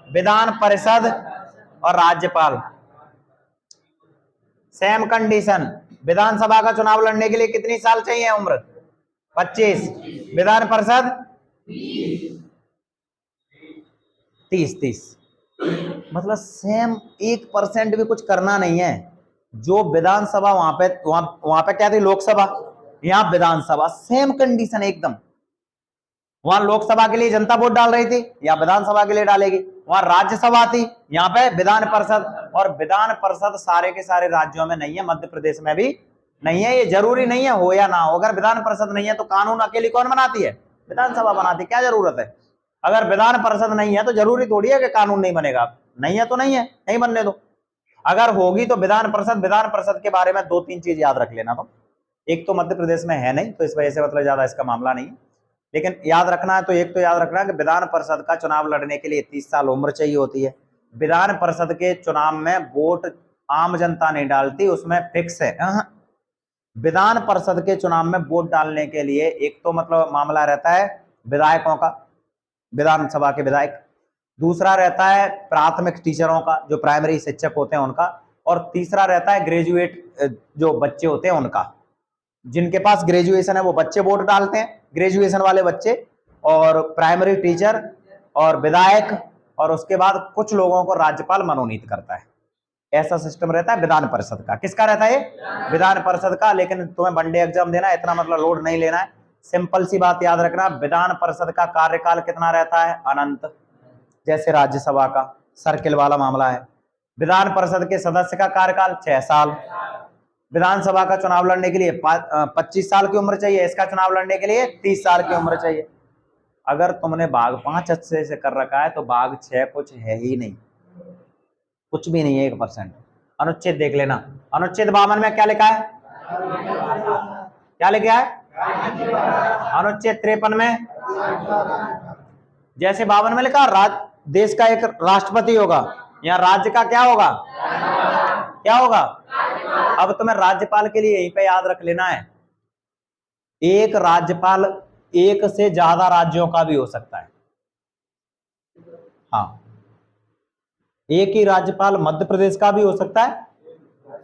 विधान परिषद और राज्यपाल। Same condition. विधानसभा का चुनाव लड़ने के लिए कितनी साल चाहिए उम्र? 25। विधान परिषद 30। मतलब सेम, 1% भी कुछ करना नहीं है। जो विधानसभा वहां पे क्या थी? लोकसभा, यहाँ विधानसभा, सेम कंडीशन एकदम। वहां लोकसभा के लिए जनता वोट डाल रही थी, या विधानसभा के लिए डालेगी। वहां राज्यसभा थी, यहाँ पे विधान परिषद। और विधान परिषद सारे के सारे राज्यों में नहीं है, मध्य प्रदेश में भी नहीं है। ये जरूरी नहीं है हो या ना हो। अगर विधान परिषद नहीं है तो कानून अकेली कौन बनाती है? विधानसभा बनाती है। क्या जरूरत है? अगर विधान परिषद नहीं है तो जरूरी थोड़ी है कि कानून नहीं बनेगा। नहीं है तो नहीं है, नहीं बनने दो। अगर होगी तो विधान परिषद के बारे में 2-3 चीज याद रख लेना। तो एक तो मध्य प्रदेश में है नहीं, तो इस वजह से मतलब ज्यादा इसका मामला नहीं है। लेकिन याद रखना है तो एक तो याद रखना कि विधान परिषद का चुनाव लड़ने के लिए 30 साल उम्र चाहिए होती है। विधान परिषद के चुनाव में वोट आम जनता नहीं डालती, उसमें फिक्स है। विधान परिषद के चुनाव में वोट डालने के लिए एक तो मतलब मामला रहता है विधायकों का, विधानसभा के विधायक। दूसरा रहता है प्राथमिक टीचरों का, जो प्राइमरी शिक्षक होते हैं उनका। और तीसरा रहता है ग्रेजुएट, जो बच्चे होते हैं उनका। जिनके पास ग्रेजुएशन है वो बच्चे वोट डालते हैं, ग्रेजुएशन वाले बच्चे, और प्राइमरी टीचर और विधायक, और उसके बाद कुछ लोगों को राज्यपाल मनोनीत करता है। ऐसा सिस्टम रहता है विधान परिषद का। किसका रहता है? विधान परिषद का। लेकिन तुम्हें वनडे एग्जाम देना है, इतना मतलब लोड नहीं लेना है। सिंपल सी बात याद रखना, विधान परिषद का कार्यकाल कितना रहता है? अनंत। जैसे राज्यसभा का सर्किल वाला मामला है। विधान परिषद के सदस्य का कार्यकाल 6 साल। विधानसभा का चुनाव लड़ने के लिए 25 साल की उम्र चाहिए, इसका चुनाव लड़ने के लिए 30 साल की उम्र चाहिए। अगर तुमने भाग 5 अच्छे से कर रखा है तो भाग 6 कुछ है ही नहीं, कुछ भी नहीं है, 1%। अनुच्छेद देख लेना, अनुच्छेद 52 में क्या लिखा है, क्या लिखा है? अनुच्छेद 53 में, जैसे 52 में लिखा देश का एक राष्ट्रपति होगा, यहाँ राज्य का क्या होगा, क्या होगा? अब तुम्हें राज्यपाल के लिए यहीं पे याद रख लेना है, एक राज्यपाल एक से ज्यादा राज्यों का भी हो सकता है। हाँ, एक ही राज्यपाल मध्य प्रदेश का भी हो सकता है,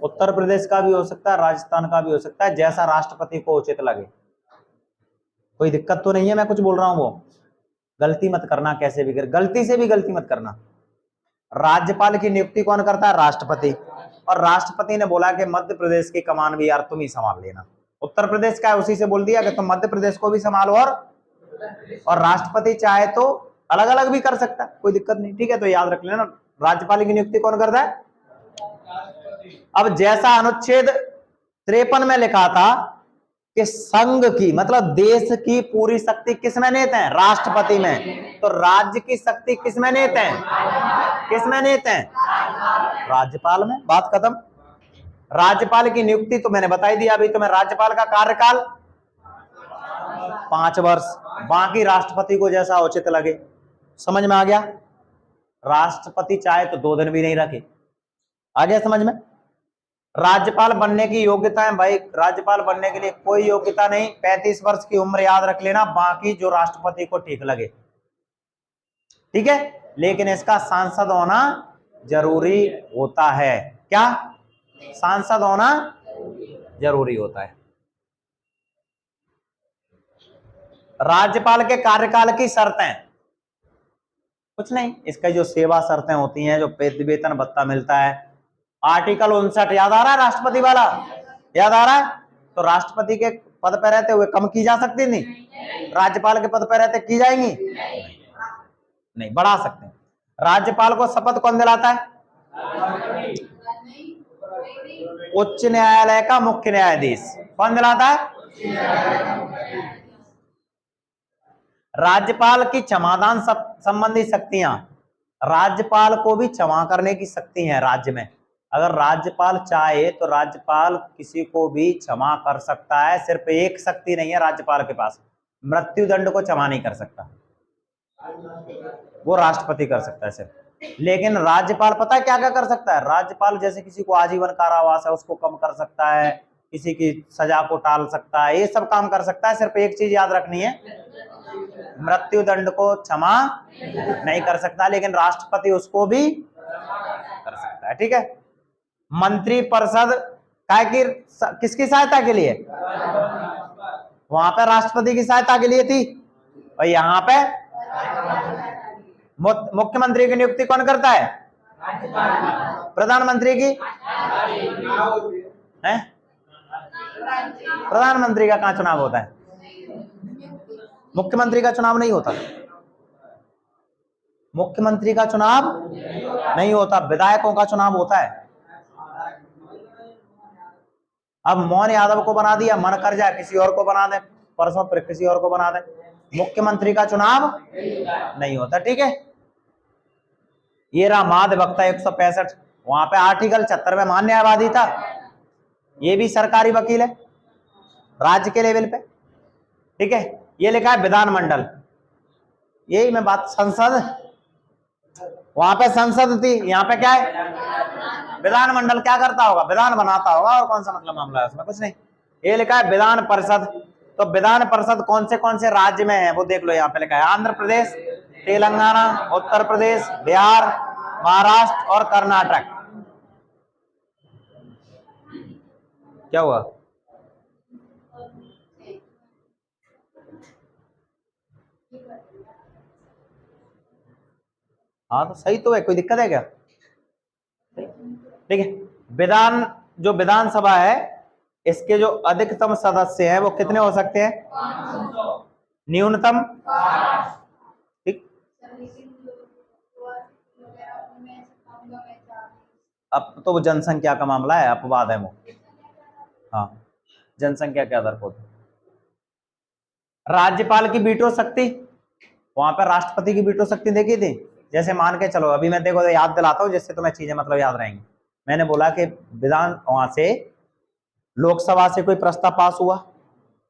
उत्तर प्रदेश का भी हो सकता है, राजस्थान का भी हो सकता है, जैसा राष्ट्रपति को उचित लगे। कोई दिक्कत तो नहीं है, मैं कुछ बोल रहा हूं वो गलती मत करना, कैसे भी कर, गलती से भी गलती मत करना। राज्यपाल की नियुक्ति कौन करता है? राष्ट्रपति। और राष्ट्रपति ने बोला कि मध्य प्रदेश की कमान भी यार तुम ही संभाल लेना। उत्तर प्रदेश का है, उसी से बोल दिया कि तुम मध्य प्रदेश को भी संभालो, और राष्ट्रपति चाहे तो अलग अलग भी कर सकता है, कोई दिक्कत नहीं, ठीक है? तो याद रख लेना, राज्यपाल की नियुक्ति कौन करता है? अब जैसा अनुच्छेद 53 में लिखा था कि संघ की मतलब देश की पूरी शक्ति किसमें निहित है? राष्ट्रपति में। तो राज्य की शक्ति किसमें निहित है? किसमें निहित है? राज्यपाल में। बात खत्म। राज्यपाल की नियुक्ति तो मैंने बताई दी अभी तुम्हें, राज्यपाल का कार्यकाल 5 वर्ष, बाकी राष्ट्रपति को जैसा उचित लगे। समझ में आ गया? राष्ट्रपति चाहे तो 2 दिन भी नहीं रखे। आ गया समझ में? राज्यपाल बनने की योग्यता है भाई, राज्यपाल बनने के लिए कोई योग्यता नहीं, 35 वर्ष की उम्र याद रख लेना, बाकी जो राष्ट्रपति को ठीक लगे, ठीक है? लेकिन इसका सांसद होना जरूरी होता है। क्या? सांसद होना जरूरी होता है। राज्यपाल के कार्यकाल की शर्तें कुछ नहीं, इसका जो सेवा शर्तें होती हैं, जो वेतन भत्ता मिलता है, आर्टिकल 59 याद आ रहा है? राष्ट्रपति वाला याद आ रहा है? तो राष्ट्रपति के पद पर रहते हुए कम की जा सकती नहीं, राज्यपाल के पद पर रहते की जाएंगी नहीं, बढ़ा सकते हैं। राज्यपाल को शपथ कौन दिलाता है? उच्च न्यायालय का मुख्य न्यायाधीश। कौन दिलाता है? राज्यपाल की क्षमादान संबंधी शक्तियां, राज्यपाल को भी क्षमा करने की शक्ति है राज्य में। अगर राज्यपाल चाहे तो राज्यपाल किसी को भी क्षमा कर सकता है। सिर्फ एक शक्ति नहीं है राज्यपाल के पास, मृत्युदंड को क्षमा नहीं कर सकता, वो राष्ट्रपति कर सकता है सिर्फ। लेकिन राज्यपाल पता है क्या क्या कर सकता है? राज्यपाल जैसे किसी को आजीवन कारावास है उसको कम कर सकता है, किसी की सजा को टाल सकता है, ये सब काम कर सकता है। सिर्फ एक चीज याद रखनी है, मृत्युदंड को क्षमा नहीं कर सकता, लेकिन राष्ट्रपति उसको भी कर सकता है, ठीक है? मंत्री परिषद किसकी सहायता के लिए? वहां पे राष्ट्रपति की सहायता के लिए थी, और यहाँ पे मुख्यमंत्री की नियुक्ति कौन करता है? प्रधानमंत्री की है? प्रधानमंत्री का कहाँ चुनाव होता है? मुख्यमंत्री का चुनाव नहीं होता, मुख्यमंत्री का चुनाव नहीं होता, विधायकों का चुनाव होता है। अब मोहन यादव को बना दिया, मन कर जाए किसी और को बना दे, परसों फिर किसी और को बना दे, मुख्यमंत्री का चुनाव नहीं होता, ठीक है? ये रहा महाधिवक्ता 165, वहां पे आर्टिकल 76 में मान्य न्यायवादी था, ये भी सरकारी वकील है राज्य के लेवल पे, ठीक है? ये लिखा है विधानमंडल, यही मैं बात, संसद, वहां पे संसद थी, यहाँ पे क्या है? विधानमंडल क्या करता होगा? विधान बनाता होगा, और कौन सा मतलब मामला है उसमें? कुछ नहीं। ये लिखा है विधान परिषद, तो विधान परिषद कौन से राज्य में है वो देख लो, यहाँ पे लिखा है आंध्र प्रदेश, तेलंगाना, उत्तर प्रदेश, बिहार, महाराष्ट्र और कर्नाटक। क्या हुआ? हाँ तो सही तो है, कोई दिक्कत है क्या? ठीक है। जो विधानसभा है इसके जो अधिकतम सदस्य हैं वो कितने हो सकते हैं? न्यूनतम, ठीक। अब तो वो जनसंख्या का मामला है, अपवाद है वो, हाँ, जनसंख्या के आधार पर। राज्यपाल की वीटो शक्ति, वहां पर राष्ट्रपति की वीटो शक्ति देखी थी। जैसे मान के चलो, अभी मैं देखो याद दिलाता हूँ जिससे तुम्हें चीजें मतलब याद रहेंगी। मैंने बोला कि विधान वहां से लोकसभा से कोई प्रस्ताव पास हुआ,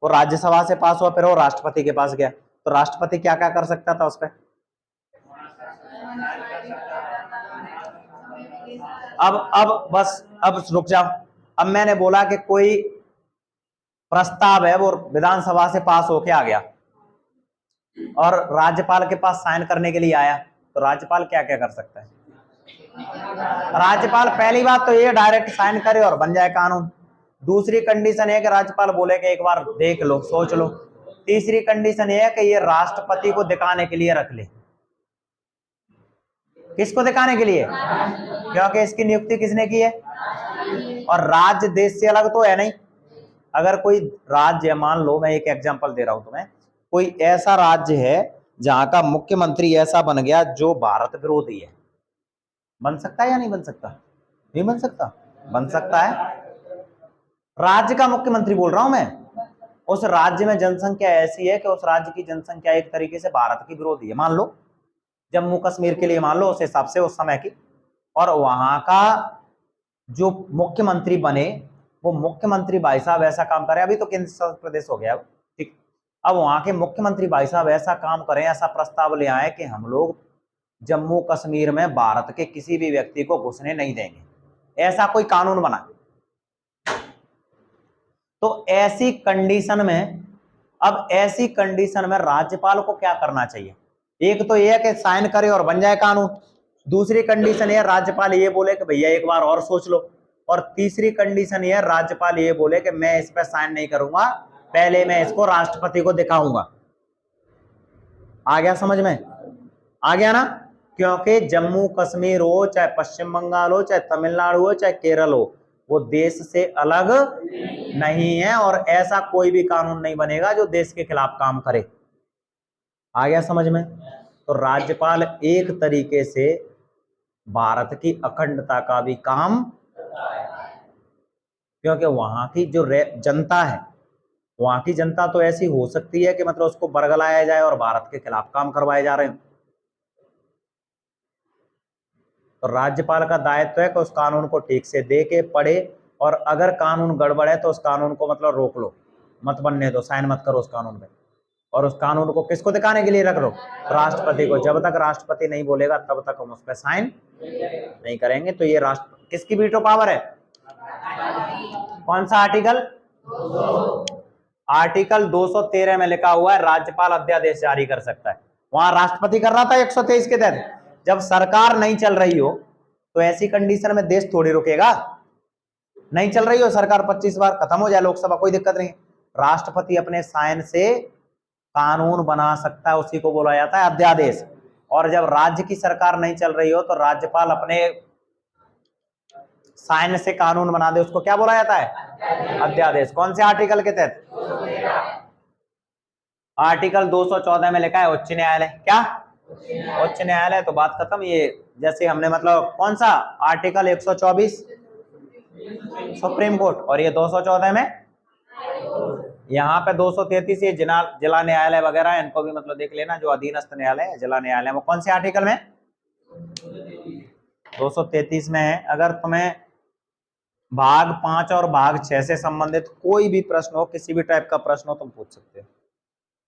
वो राज्यसभा से पास हुआ, फिर वो राष्ट्रपति के पास गया, तो राष्ट्रपति क्या क्या कर सकता था उस पर? अब बस अब रुक जाओ। अब मैंने बोला कि कोई प्रस्ताव है वो विधानसभा से पास होके आ गया और राज्यपाल के पास साइन करने के लिए आया, तो राज्यपाल क्या क्या कर सकता है? राज्यपाल पहली बात तो ये डायरेक्ट साइन करे और बन जाए कानून। दूसरी कंडीशन है कि राज्यपाल बोले कि एक बार देख लो, सोच लो। तीसरी कंडीशन ये है कि ये राष्ट्रपति को दिखाने के लिए रख ले। किसको दिखाने के लिए? क्योंकि इसकी नियुक्ति किसने की है? और राज्य देश से अलग तो है नहीं। अगर कोई राज्य, मान लो मैं एक एग्जांपल दे रहा हूं तुम्हें, कोई ऐसा राज्य है जहां का मुख्यमंत्री ऐसा बन गया जो भारत विरोधी है, बन सकता है या नहीं बन सकता? नहीं बन सकता, बन सकता है। राज्य का मुख्यमंत्री बोल रहा हूं मैं। उस राज्य में जनसंख्या ऐसी है कि उस राज्य की जनसंख्या एक तरीके से भारत की विरोधी है, मान लो जम्मू कश्मीर के लिए, मान लो उस हिसाब से उस समय की, और वहां का जो मुख्यमंत्री बने वो मुख्यमंत्री भाई साहब ऐसा काम करे, अभी तो केंद्र शासित प्रदेश हो गया, ठीक, अब वहां के मुख्यमंत्री भाई साहब ऐसा काम करें, ऐसा प्रस्ताव ले आए कि हम लोग जम्मू कश्मीर में भारत के किसी भी व्यक्ति को घुसने नहीं देंगे, ऐसा कोई कानून बना, तो ऐसी कंडीशन में, अब ऐसी कंडीशन में राज्यपाल को क्या करना चाहिए? एक तो यह है कि साइन करे और बन जाए कानून। दूसरी कंडीशन यह राज्यपाल ये बोले कि भैया एक बार और सोच लो। और तीसरी कंडीशन यह राज्यपाल ये बोले कि मैं इस पर साइन नहीं करूंगा, पहले मैं इसको राष्ट्रपति को दिखाऊंगा। आ गया समझ में? आ गया ना? क्योंकि जम्मू कश्मीर हो, चाहे पश्चिम बंगाल हो, चाहे तमिलनाडु हो, चाहे केरल हो, वो देश से अलग नहीं है और ऐसा कोई भी कानून नहीं बनेगा जो देश के खिलाफ काम करे। आ गया समझ में? तो राज्यपाल एक तरीके से भारत की अखंडता का भी काम, क्योंकि वहां की जो जनता है, वहां की जनता तो ऐसी हो सकती है कि मतलब उसको बरगलाया जाए और भारत के खिलाफ काम करवाए जा रहे हैं। तो राज्यपाल का दायित्व है कि उस कानून को ठीक से देखे, पढ़े, और अगर कानून गड़बड़ है तो उस कानून को मतलब रोक लो, मत बनने दो, साइन मत करो उस कानून में। और उस कानून को किसको दिखाने के लिए रख लो? राष्ट्रपति को। जब तक राष्ट्रपति नहीं बोलेगा तब तक हम उस पर साइन नहीं करेंगे। तो ये राष्ट्र किसकी वीटो पावर है? कौन सा आर्टिकल? आर्टिकल 213 में लिखा हुआ है राज्यपाल अध्यादेश जारी कर सकता है। वहां राष्ट्रपति कर रहा था 123 के तहत। जब सरकार नहीं चल रही हो तो ऐसी कंडीशन में देश थोड़ी रुकेगा। नहीं चल रही हो सरकार, 25 बार खत्म हो जाए लोकसभा, कोई दिक्कत नहीं, राष्ट्रपति अपने साइन से कानून बना सकता है, उसी को बोला जाता है अध्यादेश। और जब राज्य की सरकार नहीं चल रही हो तो राज्यपाल अपने साइन से कानून बना दे, उसको क्या बोला जाता है? अध्यादेश। कौन से आर्टिकल के तहत? आर्टिकल 214 में लिखा है उच्च न्यायालय। क्या? उच्च न्यायालय। तो बात खत्म। ये जैसे हमने मतलब कौन सा आर्टिकल 124 सुप्रीम कोर्ट, और ये 214 में, यहाँ पे 233 ये जिला न्यायालय वगैरह, इनको भी मतलब देख लेना, जो अधीनस्थ न्यायालय है जिला न्यायालय में कौन से आर्टिकल में? 233 में है। अगर तुम्हें भाग 5 और भाग 6 से संबंधित कोई भी प्रश्न हो, किसी भी टाइप का प्रश्न हो, तुम पूछ सकते हो।